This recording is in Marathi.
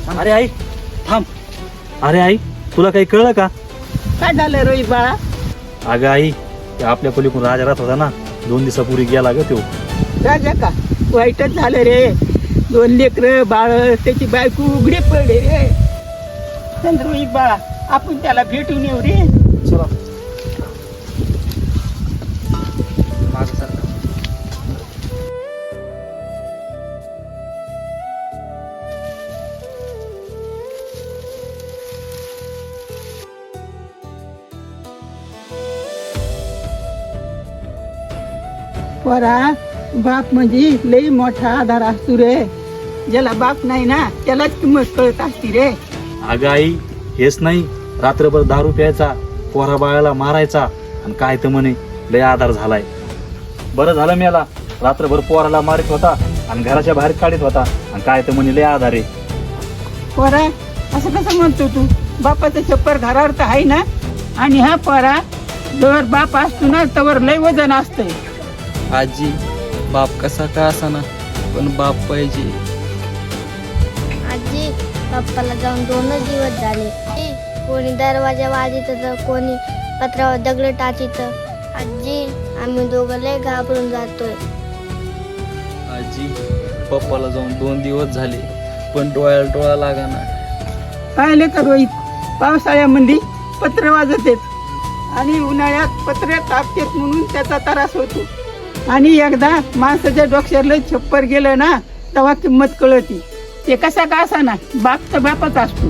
अरे आई थांब. अरे आई तुला काही कळलं का? काय झालं रोहित बाळा? अगं आई त्या आपल्या पलीकडून राजा राहत होता ना 2 दिवसापूर्वी गेला ग तो. राजा का? वाईटच झालं रे. 2 लेकर बाळ त्याची बायको उघडी पडली रे. चल रोहित बाळा आपण त्याला भेटून येऊ रे. चला. पोरा बाप म्हणजे लई मोठा आधार असतो रे. ज्याला बाप नाही ना त्यालाच किंमत कळत असती रे. अगं आई हेच नाही, रात्रभर दारू प्यायचा, पोरा बाळाला मारायचा आणि काय तर म्हणे लय आधार झालाय. बरं झालं मेला, रात्रभर पोराला मारित होता आणि घराच्या बाहेर काढत होता आणि काय तर म्हणे लय आधार आहे. पोरा असं कसं म्हणतो तू? बापाचं छप्पर घरावर तर आहे ना. आणि हा पोरा जवळ बाप असतो ना तवर लय वजन असतंय. आजी बाप कसा का असाना पण बाप पाहिजे. आजी पप्पाला जाऊन 2च दिवस झाले. कोणी दरवाजा वाजित तर कोणी पत्रावर दगड टाकीत. आजी आम्ही दोघं लय घाबरून जातोय. आजी पप्पाला जाऊन 2 दिवस झाले पण डोळ्याला डोळा लागाना. पाहिले का रोहित? पावसाळ्यामध्ये पत्र वाजत आहेत आणि उन्हाळ्यात पत्रे तापतेत म्हणून त्याचा त्रास होतो. आणि एकदा माणसाच्या डोक्याला छप्पर गेलं ना तेव्हा किंमत कळती. ते कसा का असा ना बाप तर बापच असतो.